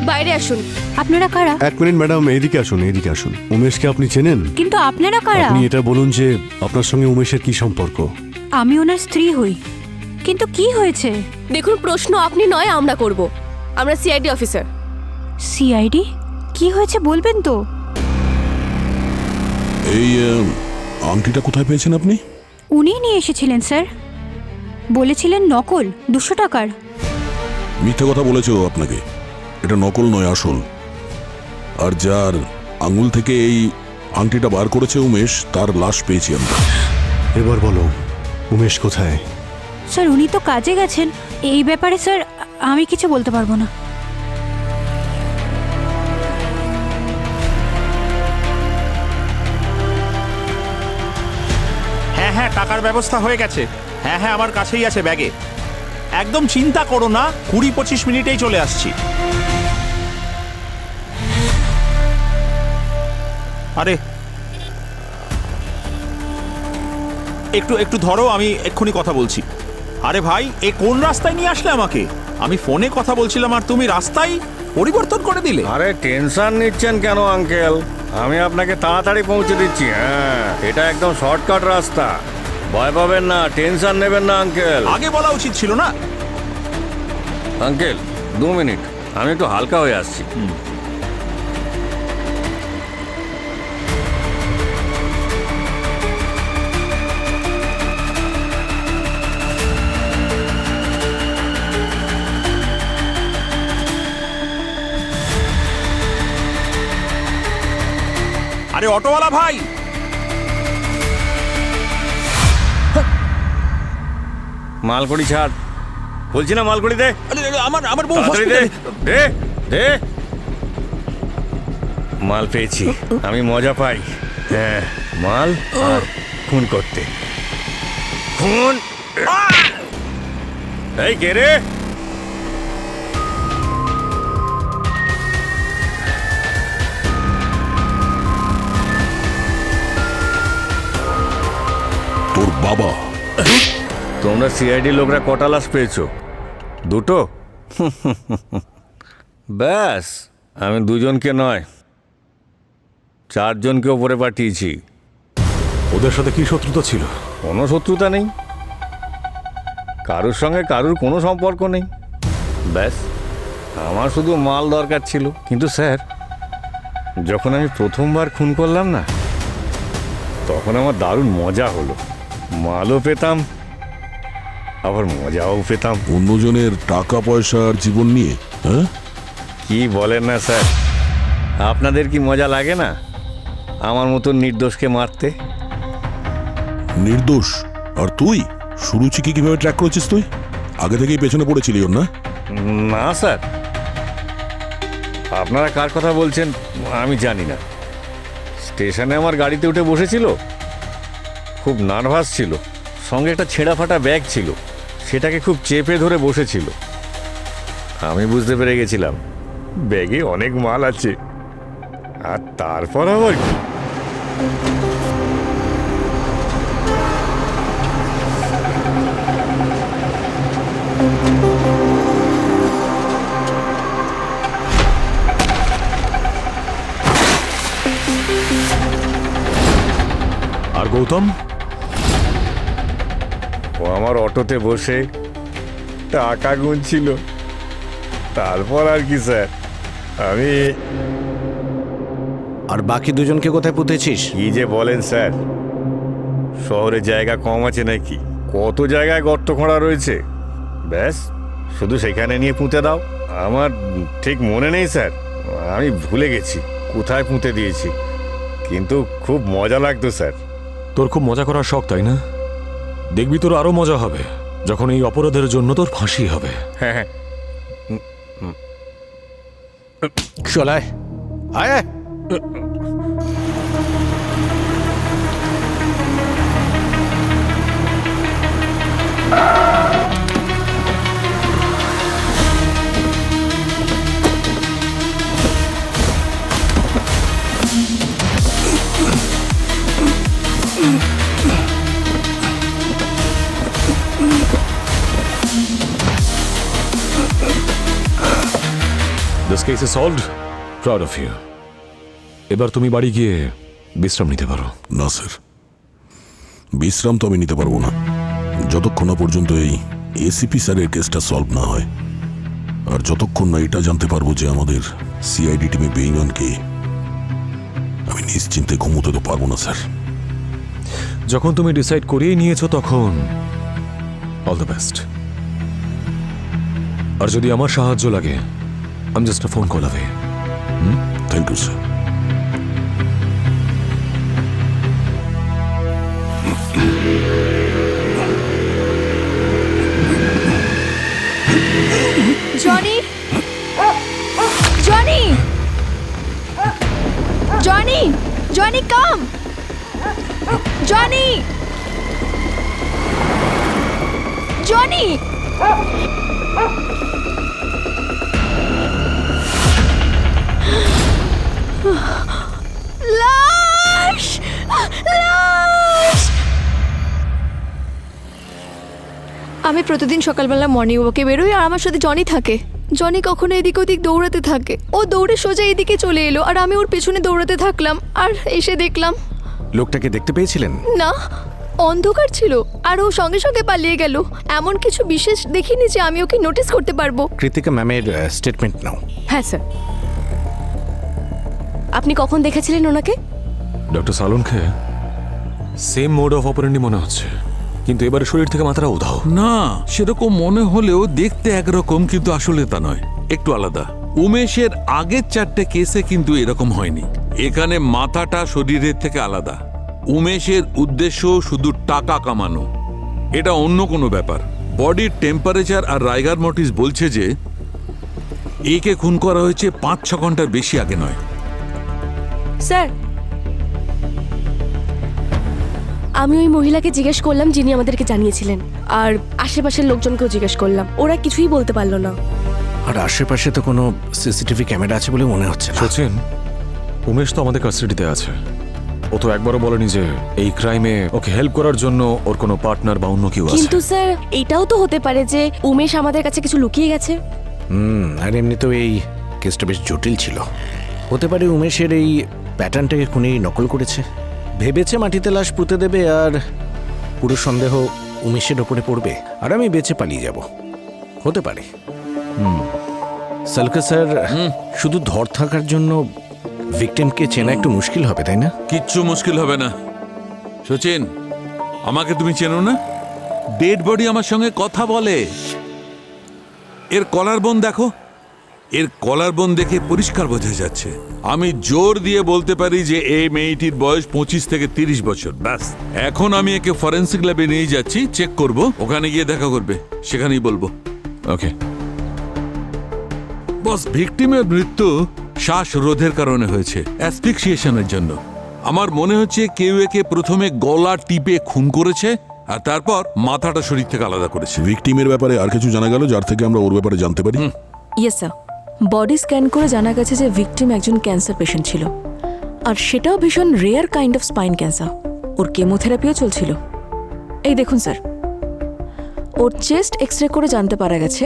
বাইরে আসুন। আপনারা কারা? 1 মিনিট ম্যাডাম, এইদিকে আসুন, এইদিকে আসুন। উমেশকে আপনি চেনেন? কিন্তু আপনারা কারা? আপনি এটা বলুন যে আপনার সঙ্গে উমেশের কি সম্পর্ক? আমি ওনার স্ত্রী হই। কিন্তু কি হয়েছে? দেখুন, প্রশ্ন আপনি নয় আমরা করব। আমরা সিআইডি অফিসার। সিআইডি? কি হয়েছে বলবেন তো? এই আংটিটা কোথায় পেয়েছেন আপনি? উনিই নিয়ে এসেছিলেন স্যার। বলেছিলেন নকল, 200 টাকার। মিথ্যে কথা বলেছে ও আপনাকে। এটা নকল নয়, আসল। আর যার আঙুল থেকে এই আংটিটা বার করেছে উমেশ, তার লাশ পেয়েছি আমরা। এবার বলো, উমেশ কোথায়? স্যার, উনি তো কাজে গেছেন। এই ব্যাপারে স্যার আমি কিছু বলতে পারবো না। হ্যাঁ হ্যাঁ, টাকার ব্যবস্থা হয়ে গেছে। হ্যাঁ হ্যাঁ, আমার কাছেই আছে ব্যাগে। একদম চিন্তা করো না, 20-25 মিনিটেই চলে আসছি। আরে একটু ধরো, আমি এক্ষুনি কথা বলছি। আরে ভাই, এ কোন রাস্তায় নিয়ে আসলে আমাকে? আমি ফোনে কথা বলছিলাম আর তুমি রাস্তায় পরিবর্তন করে দিলে। আরে টেনশন নিচ্ছেন কেন আঙ্কেল? আমি আপনাকে তাড়াতাড়ি পৌঁছে দিচ্ছি। হ্যাঁ, এটা একদম শর্টকাট রাস্তা, ভয় পাবেন না, টেনশন নেবেন না আঙ্কেল। আগে বলা উচিত ছিল না। আঙ্কেল 2 মিনিট, আমি একটু হালকা হয়ে আসছি। আরে অটোওয়ালা ভাই, মালকড়ি ছাড়। বলছি না মালগুড়ি দে, আমার বউ তাড়াতাড়ি দে, হসপিটালে। দে দে। মাল পেয়েছি, আমি মজা পাই। হ্যাঁ, মাল আর খুন করতে। খুন। এই কে রে? তোর বাবা। তোমরা সিআইডি লোকরা কটা লাশ পেয়েছো? দুটো? ব্যাস, আমি দুজনকে নয় 4 জনকে ওপরে পাঠিয়েছি। ওদের সাথে কি শত্রুতা ছিল? কোনো শত্রুতা নেই, কারুর সঙ্গে কারুর কোনো সম্পর্ক নেই। ব্যাস, আমার শুধু মাল দরকার ছিল। কিন্তু স্যার, যখন আমি প্রথমবার খুন করলাম না, তখন আমার দারুণ মজা হলো। মালও পেতাম, আবার মজাও পেতাম। অন্যজনের টাকা পয়সা আর জীবন নিয়ে, হ্যাঁ? কি বলেন না স্যার, আপনাদের কি মজা লাগে না আমার মতন নির্দোষকে মারতে? নির্দোষ? আর তুই সুরুচিকে কিভাবে ট্র্যাক করেছিস? তুই আগে থেকেই পেছনে পড়েছিলি ওর, না? না স্যার, আপনারা কার কথা বলছেন আমি জানি না। স্টেশনে আমার গাড়িতে উঠে বসেছিল, খুব নার্ভাস ছিল, সঙ্গে একটা ছেঁড়া ফাটা ব্যাগ ছিল, সেটাকে খুব চেপে ধরে বসেছিল। আমি বুঝতে পেরে গেছিলাম ব্যাগে অনেক মাল আছে। আর তারপর আবার কি, আর গৌতম? ও আমার অটোতে বসে টাকা গুনছিল। তারপর আর কি স্যার, আমি আর বাকি দুজনকে কোথায় পুঁতেছিস? কি যে বলেন স্যার, শহরে জায়গা কম আছে নাকি? কত জায়গায় গর্ত খোঁড়া রয়েছে, ব্যাস শুধু সেখানে নিয়ে পুঁতে দাও। আমার ঠিক মনে নেই স্যার, আমি ভুলে গেছি কোথায় পুঁতে দিয়েছি, কিন্তু খুব মজা লাগতো স্যার। তোর খুব মজা করার শখ, তাই না? দেখবি তোর আরো মজা হবে যখন এই অপরাধের জন্য তোর ফাঁসি হবে। হ্যাঁ হ্যাঁ, চলায় আয়। This case is solved. Proud of you. এবার তুমি বাড়ি গিয়ে বিশ্রাম নিতে পারো। না স্যার, বিশ্রাম তো আমি নিতে পারবো না যতক্ষণ না পর্যন্ত এই এসিপি স্যারের কেসটা সলভ না হয়, আর যতক্ষণ না এটা জানতে পারবো যে আমাদের সিআইডি টিমে বেঈমান কে, আমি নিশ্চিন্তে ঘুমোতে তো পারবো না স্যার। যখন তুমি ডিসাইড করিয়ে নিয়েছো তখন অল দ্য বেস্ট। আর যদি আমার সাহায্য লাগে, I'm just a phone call away. Thank you sir. Johnny, Johnny, Johnny, Johnny, come, Johnny, Johnny. লাশ, লাশ। আমি প্রতিদিন সকালবেলা মর্নিং ওয়াকে বেরোই আর আমার সাথে জনি থাকে। জনি কখনো এদিক ওদিক দৌড়াতে থাকে, ও দৌড়ে সোজা এদিকে চলে এলো আর আমি ওর পেছনে দৌড়াতে থাকলাম, আর এসে দেখলাম লোকটাকে দেখতে পেয়েছিলেন? না, অন্ধকার ছিল আর ও সঙ্গে সঙ্গে পালিয়ে গেল। এমন কিছু বিশেষ দেখিনি যে আমি ওকে নোটিস করতে পারবো। কৃতিকা ম্যামের স্টেটমেন্ট নাও। হ্যাঁ স্যার। আপনি কখন দেখেছিলেন ওনাকে? ডক্টর সালনকে সেম মোড অফ অপারেন্ডি মনে হচ্ছে, কিন্তু এবারে শরীর থেকে মাথাটা উধাও। না, সেরকম মনে হলেও দেখতে একরকম, কিন্তু আসলে তা নয়, একটু আলাদা। উমেশের আগের 4টে কেসে কিন্তু এরকম হয়নি। এখানে মাথাটা শরীরের থেকে আলাদা। উমেশের উদ্দেশ্য শুধু টাকা কামানো, এটা অন্য কোনো ব্যাপার। বডির টেম্পারেচার আর রাইগার মোটিস বলছে যে একে খুন করা হয়েছে 5-6 ঘন্টার বেশি আগে নয়। স্যার, আমি ওই মহিলাকে জিজ্ঞেস করলাম যিনি আমাদেরকে জানিয়েছিলেন, আর আশেপাশের লোকজনকেও জিজ্ঞেস করলাম, ওরা কিছুই বলতে পারলো না। আর আশেপাশে তো কোনো সিসিটিভি ক্যামেরা আছে বলে মনে হচ্ছে না। সচিন, উমেশ তো আমাদের কাস্টাডিতে আছে। ও তো একবারও বলেনি যে এই ক্রাইমে ওকে হেল্প করার জন্য ওর কোনো পার্টনার বা অন্য কেউ আছে। কিন্তু স্যার, এটাও তো হতে পারে যে উমেশ আমাদের কাছে কিছু লুকিয়ে গেছে। আর এমনিতেও এই কেসটা বেশ জটিল ছিল। হতে পারে উমেশের এই প্যাটার্নটাকে খুনি নকল করেছে, ভেবেছে মাটিতে লাশ পুঁতে দেবে আর পুরো সন্দেহ উমেশের ওপরে পড়বে আর আমি বেঁচে পালিয়ে যাব। হতে পারে। সালকা স্যার, শুধু ধর থাকার জন্য ভিকটিমকে চেনা একটু মুশকিল হবে, তাই না? কিচ্ছু মুশকিল হবে না। সচিন, আমাকে তুমি চেনো না? ডেড বডি আমার সঙ্গে কথা বলে। এর কলার বোন দেখো, এর কলার বোন দেখে পরিষ্কার বোঝা যাচ্ছে। আমি জোর দিয়ে বলতে পারি যে এই মেয়েটির বয়স 25 থেকে 30 বছর। ব্যাস, এখন আমি একে ফরেন্সিক ল্যাবে নিয়ে যাচ্ছি, চেক করব, ওখানে গিয়ে দেখা করবে, সেখানেই বলবো। ওকে বস, ভিকটিমের মৃত্যু শ্বাসরোধের কারণে হয়েছে, অ্যাসফিক্সিয়েশনের জন্য। আমার মনে হচ্ছে কেউ একে প্রথমে গলা টিপে খুন করেছে আর তারপর মাথাটা শরীর থেকে আলাদা করেছে। ভিকটিমের ব্যাপারে আর কিছু জানা গেল যার থেকে আমরা ওর ব্যাপারে জানতে পারি? ইয়েস স্যার, বডি স্ক্যান করে জানা গেছে যে ভিকটিম একজন ক্যান্সার পেশেন্ট ছিল, আর সেটাও ভীষণ rare kind of spine cancer. ওর কেমোথেরাপিও চলছিল। এই দেখুন স্যার, ওর চেস্ট এক্সরে করে জানতে পারা গেছে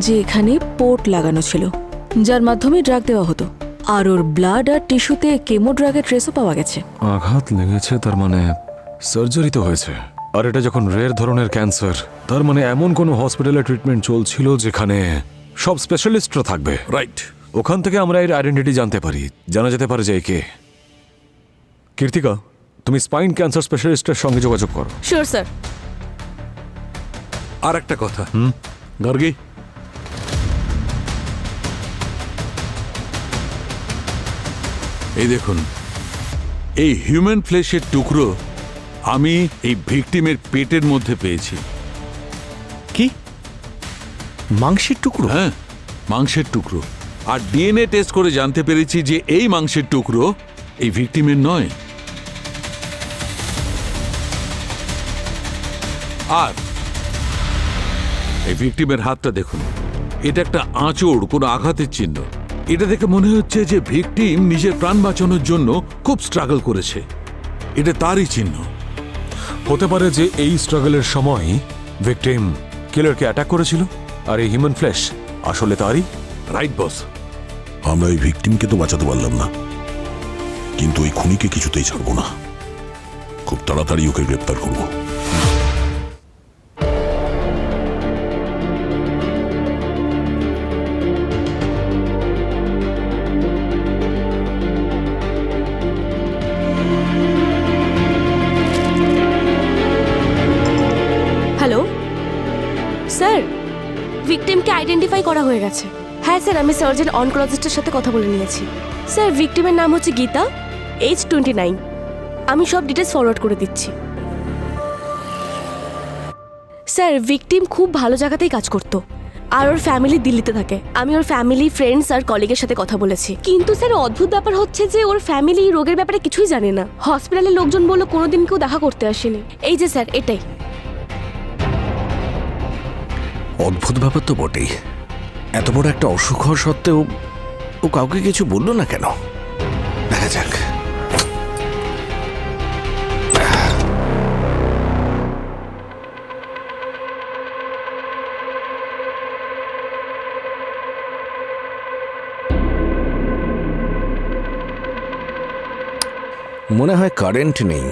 যে এখানে পোর্ট লাগানো ছিল, যার মাধ্যমে ড্রাগ দেওয়া হতো, আর ওর ব্লাড আর টিস্যুতে কেমো ড্রাগের ট্রেসও পাওয়া গেছে। আঘাত লেগেছে, তার মানে সার্জারি তো হয়েছে। আর এটা যখন রেয়ার ধরনের ক্যান্সার, তার মানে এমন কোনো হসপিটালে ট্রিটমেন্ট চলছিল যেখানে সব স্পেশালিস্টরা থাকবে। রাইট, ওখান থেকে আমরা এর আইডেন্টিটি জানতে পারি, জানা যেতে পারে যে কে। কীর্তিকা, তুমি স্পাইন ক্যান্সার স্পেশালিস্টের সঙ্গে যোগাযোগ করো। Sure sir. আর একটা কথা, গার্গী, এই দেখুন, এই হিউম্যান ফ্লেশের টুকরো আমি এই ভিকটিমের পেটের মধ্যে পেয়েছি। কি? মাংসের টুকরো? হ্যাঁ, মাংসের টুকরো। আর ডিএনএ টেস্ট করে জানতে পেরেছি যে এই মাংসের টুকরো এই ভিকটিমের নয়। আর এই ভিকটিমের হাতটা দেখুন, এটা একটা আঁচড়, কোনো আঘাতের চিহ্ন। এটা দেখে মনে হচ্ছে যে ভিকটিম নিজের প্রাণ বাঁচানোর জন্য খুব স্ট্রাগল করেছে। এটা তারই চিহ্ন। হতে পারে যে এই স্ট্রাগলের সময় ভিকটিম কিলারকে অ্যাটাক করেছিল, আর এই হিউম্যান ফ্লেশ আসলে তারই। রাইট বস। আমরা এই ভিকটিমকে তো বাঁচাতে পারলাম না, কিন্তু ওই খুনিকে কিছুতেই ছাড়বো না। খুব তাড়াতাড়ি ওকে গ্রেপ্তার করবো। হ্যালো স্যার, ভিকটিমকে আইডেন্টিফাই করা হয়ে গেছে। হ্যাঁ স্যার, আমি সার্জন অনকোলজিস্টের সাথে কথা বলে নিয়েছি। স্যার, ভিকটিমের নাম হচ্ছে গীতা, এজ 29। আমি সব ডিটেলস ফরওয়ার্ড করে দিচ্ছি। স্যার, ভিকটিম খুব ভালো জায়গাতেই কাজ করত, আর ওর ফ্যামিলি দিল্লিতে থাকে। আমি ওর ফ্যামিলি, ফ্রেন্ডস আর কলিগের সাথে কথা বলেছি। কিন্তু স্যার, অদ্ভুত ব্যাপার হচ্ছে যে ওর ফ্যামিলি রোগের ব্যাপারে কিছুই জানে না। হসপিটালের লোকজন বললো কোনোদিন কেউ দেখা করতে আসেনি। এই যে স্যার, এটাই। অদ্ভুত ব্যাপার তো বটেই। এত বড় একটা অসুখ হওয়া সত্ত্বেও ও কাউকে কিছু বললো না কেন? দেখা যাক। মনে হয় কারেন্ট নেই।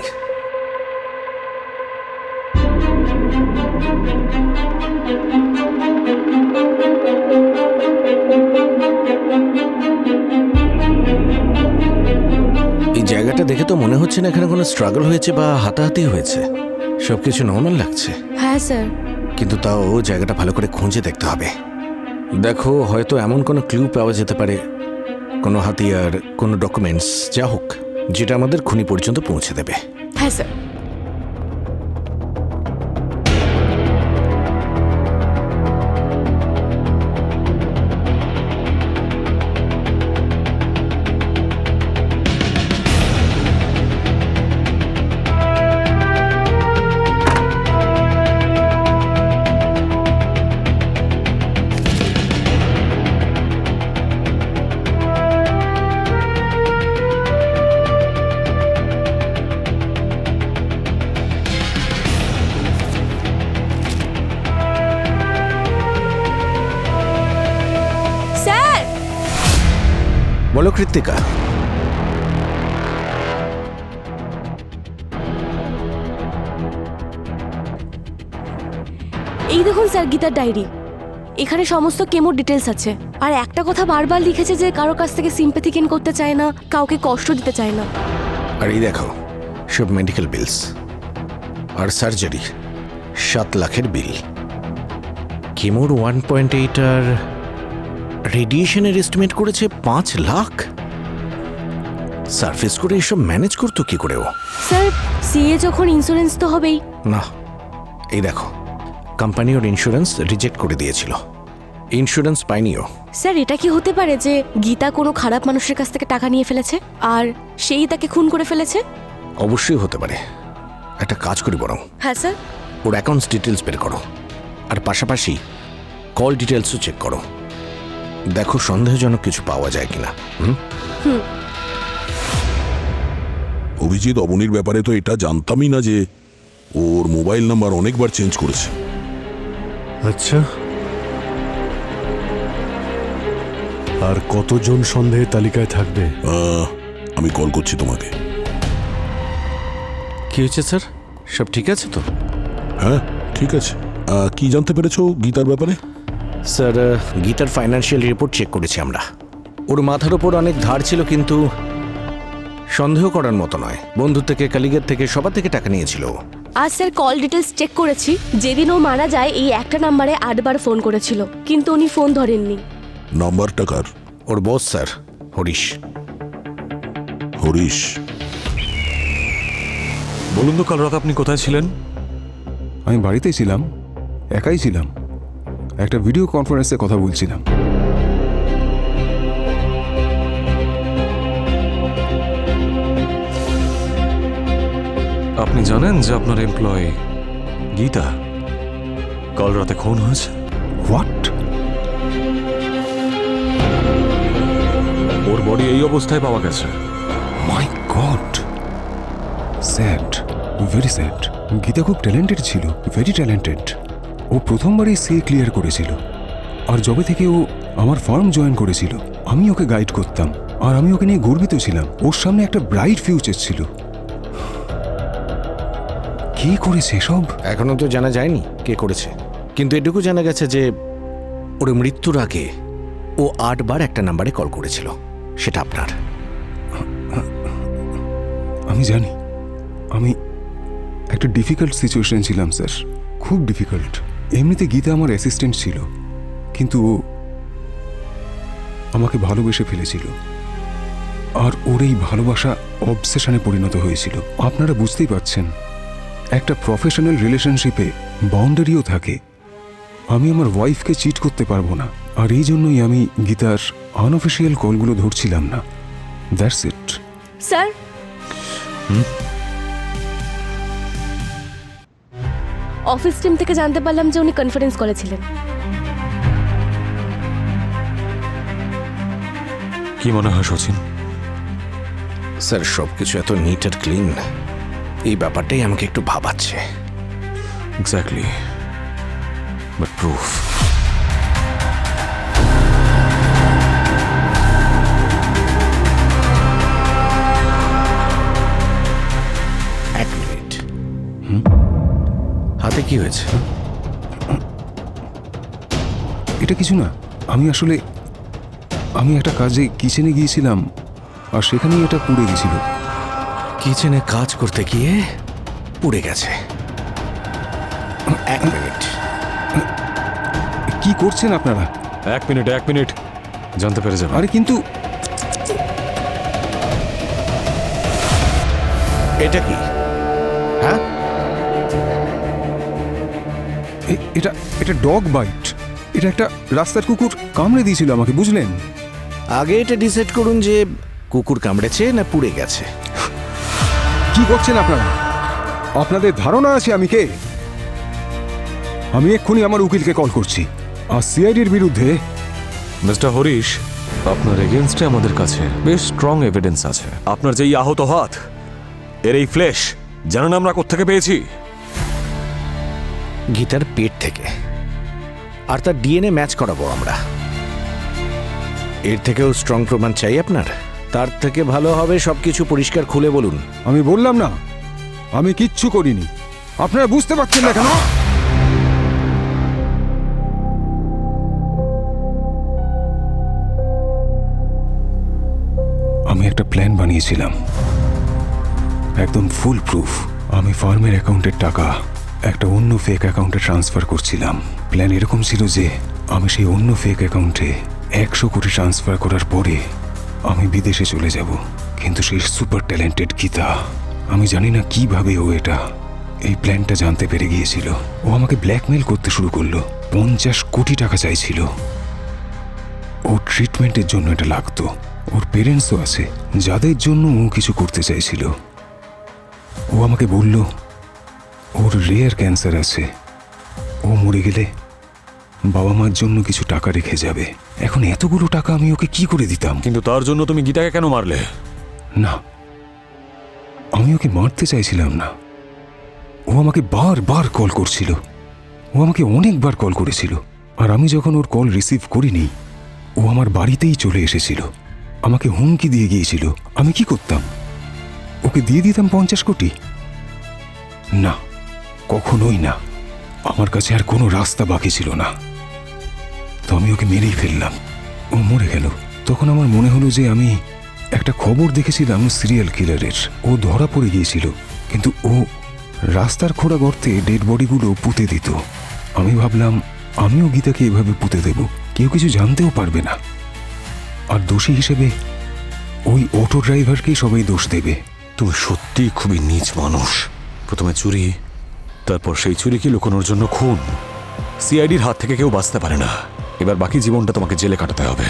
এই জায়গাটা দেখে তো মনে হচ্ছে না এখানে কোনো স্ট্রাগল হয়েছে বা হাতাহাতি হয়েছে। সবকিছু নর্মাল লাগছে। হ্যাঁ স্যার। কিন্তু তাও জায়গাটা ভালো করে খুঁজে দেখতে হবে। দেখো, হয়তো এমন কোনো ক্লু পাওয়া যেতে পারে, কোনো হাতিয়ার, কোনো ডকুমেন্টস, যা হোক, যেটা আমাদের খুনি পর্যন্ত পৌঁছে দেবে। হ্যাঁ স্যার। বলো কৃত্তিকা। এই দেখুন স্যার গীতার ডায়েরি, এখানে সমস্ত কেমোর ডিটেলস আছে। আর একটা কথা বারবার লিখেছে যে কারো কাছ থেকে সিম্প্যাথি গেইন করতে চায় না, কাউকে কষ্ট দিতে চায় না। আর এই দেখো সব মেডিকেল বিলস আর সার্জারি 7 লাখের বিল। কেমোর 1.8 আর রেডিয়েশনের এস্টিমেট করেছে 5 লাখ। সার্ফেস করে এসব ম্যানেজ করতো কি করে ও? স্যার সিএ যখন ইন্স্যুরেন্স তো হবেই। না, এই দেখো কোম্পানি ওর ইন্স্যুরেন্স রিজেক্ট করে দিয়েছিল, ইন্স্যুরেন্স পাইনিও। স্যার এটা কি হতে পারে যে গীতা কোনো খারাপ মানুষের কাছ থেকে টাকা নিয়ে ফেলেছে আর সেই তাকে খুন করে ফেলেছে? অবশ্যই হতে পারে। একটা কাজ করি বরং, হ্যাঁ স্যার। ওর অ্যাকাউন্টস ডিটেলস বের করো, আর পাশাপাশি কল ডিটেলসও চেক করো, দেখো সন্দেহজনক কিছু পাওয়া যায় কিনা। অভিজিৎ, অবনীর ব্যাপারে তো এটা জানতামই না যে ওর মোবাইল নাম্বার অনেকবার চেঞ্জ করেছে। আচ্ছা, আর কতজন সন্দেহের তালিকায় থাকবে? আমি কল করছি তোমাকে। কি হয়েছে স্যার, সব ঠিক আছে তো? হ্যাঁ ঠিক আছে। কি জানতে পেরেছো গীতার ব্যাপারে? স্যার গীতার ফাইন্যান্সিয়াল রিপোর্ট চেক করেছি আমরা। ওর মাথার ওপর অনেক ধার ছিল, কিন্তু সন্দেহ করার মতো নয়। বন্ধু থেকে, কালিগের থেকে, সবার থেকে টাকা নিয়েছিল। আর স্যার কল ডিটেলস চেক করেছি, যেদিন ও মারা যায় এই একটা নাম্বারে 8 বার ফোন করেছিল, কিন্তু উনি ফোন ধরেননি। নাম্বারটা কার? ওর বস স্যার, হরিশ। হরিশ? বলুন তো কাল রাত আপনি কোথায় ছিলেন? আমি বাড়িতেই ছিলাম, একাই ছিলাম, একটা ভিডিও কনফারেন্সে কথা বলছিলাম। আপনি জানেন যে আপনার এমপ্লয়ি গীতা কাল রাতে খুন হয়েছে? হোয়াট? ওর বডি এই অবস্থায় পাওয়া গেছে। My god, sad, very sad. Geeta খুব ট্যালেন্টেড ছিল, ভেরি ট্যালেন্টেড। ও প্রথমবারই সিএ ক্লিয়ার করেছিল, আর যবে থেকে ও আমার ফার্ম জয়েন করেছিল আমি ওকে গাইড করতাম, আর আমি ওকে নিয়ে গর্বিত ছিলাম। ওর সামনে একটা ব্রাইট ফিউচার ছিল। কি করেছে সব? এখনো তো জানা যায়নি কে করেছে, কিন্তু এটুকু জানা গেছে যে ওর মৃত্যুর আগে ও 8 বার একটা নাম্বারে কল করেছিল, সেটা আপনার। আমি জানি, আমি একটা ডিফিকাল্ট সিচুয়েশন ছিলাম স্যার, খুব ডিফিকাল্ট। এমনিতে গীতা আমার অ্যাসিস্ট্যান্ট ছিল, কিন্তু ও আমাকে ভালোবেসে ফেলেছিল, আর ওর এই ভালোবাসা অবসেশনে পরিণত হয়েছিল। আপনারা বুঝতেই পারছেন, একটা প্রফেশনাল রিলেশনশিপে বাউন্ডারিও থাকে। আমি আমার ওয়াইফকে চিট করতে পারবো না, আর এই জন্যই আমি গীতার আনঅফিসিয়াল কলগুলো ধরছিলাম না। That's it. Sir office team থেকে জানতে পারলাম যে উনি কনফারেন্স করেছিলেন। কি মনে হয় সচিন? স্যার সবকিছু এত নিট আর ক্লিন, এই ব্যাপারটাই আমাকে একটু ভাবাচ্ছে। Exactly, but proof? এক মিনিট, হাতে কি হয়েছে? এটা কিছু না, আমি একটা কাজে কিচেনে গিয়েছিলাম, আর সেখানেই এটা পুড়ে গেছিল। কিচেনে কাজ করতে গিয়ে পুড়ে গেছে? এক মিনিট, কি করছেন আপনারা? এক মিনিট, জানতে পেরে যাবেন। আরে কিন্তু এটা কি? হ্যাঁ, এটা ডগ বাইট। এটা একটা রাস্তার কুকুর কামড়ে দিয়েছিল আমাকে, বুঝলেন? আগে এটা ডিসাইড করুন যে কুকুর কামড়েছে না পুড়ে গেছে। কি করছেন আপনারা? আপনাদের ধারণা আছে আমি কে? আমি এক্ষুনি আমার উকিলকে কল করছি, আর সিআইডির বিরুদ্ধে। মিস্টার হরিশ, আপনার এগেনস্টে আমাদের কাছে বেশ স্ট্রং এভিডেন্স আছে। আপনার যেই আহত হাত, এর এই ফ্লেশ জানেন আমরা কোত্থেকে পেয়েছি? গীতার পেট থেকে, আর তার ডিএনএ ম্যাচ করাবো আমরা। এর থেকেও স্ট্রং প্রমাণ চাই আপনার? তার থেকে ভালো হবে সবকিছু পরিষ্কার খুলে বলুন। আমি বললাম না আমি কিচ্ছু করিনি। আপনারা বুঝতে পারছেন না কেন? আমি একটা প্ল্যান বানিয়েছিলাম, একদম ফুল প্রুফ। আমি ফার্মের অ্যাকাউন্টের টাকা একটা অন্য ফেক অ্যাকাউন্টে ট্রান্সফার করছিলাম। প্ল্যান এরকম ছিল যে আমি সেই অন্য ফেক অ্যাকাউন্টে 100 কোটি ট্রান্সফার করার পরে আমি বিদেশে চলে যাব। কিন্তু সেই সুপার ট্যালেন্টেড গীতা, আমি জানি না কিভাবে ও এই প্ল্যানটা জানতে পেরে গিয়েছিল। ও আমাকে ব্ল্যাকমেল করতে শুরু করলো। 50 কোটি টাকা চাইছিল। ওর ট্রিটমেন্টের জন্য এটা লাগতো। ওর পেরেন্টসও আছে যাদের জন্য ও কিছু করতে চাইছিল। ও আমাকে বলল ওর রেয়ার ক্যান্সার আছে, ও মরে গেলে বাবা মার জন্য কিছু টাকা রেখে যাবে। এখন এতগুলো টাকা আমি ওকে কি করে দিতাম? কিন্তু তার জন্য তুমি গীতাকে কেন মারলে? না, আমি ওকে মারতে চাইছিলাম না। ও আমাকে বারবার কল করছিল। ও আমাকে অনেকবার কল করেছিল। আর আমি যখন ওর কল রিসিভ করিনি, ও আমার বাড়িতেই চলে এসেছিল, আমাকে হুমকি দিয়ে গিয়েছিল। আমি কি করতাম? ওকে দিয়ে দিতাম 50 কোটি? না, কখনোই না। আমার কাছে আর কোনো রাস্তা বাকি ছিল না। তো আমি ওকে মেরেই ফেললাম। ও মরে গেল। তখন আমার মনে হলো যে আমি একটা খবর দেখেছিলাম সিরিয়াল কিলারের। ও ধরা পড়ে গিয়েছিল, কিন্তু ও রাস্তার খোঁড়া গর্তে ডেড বডিগুলো পুঁতে দিত। আমি ভাবলাম আমিও গীতাকে এভাবে পুঁতে দেব, কেউ কিছু জানতেও পারবে না। আর দোষী হিসেবে ওই অটো ড্রাইভারকেই সবাই দোষ দেবে। তুমি সত্যি খুবই নীচ মানুষ। প্রথমে চুরি, তারপর সেই চুরিকে লুকোনোর জন্য খুন। সিআইডির হাত থেকে কেউ বাঁচতে পারে না। এবার বাকি জীবনটা তোমাকে জেলে কাটাতে হবে।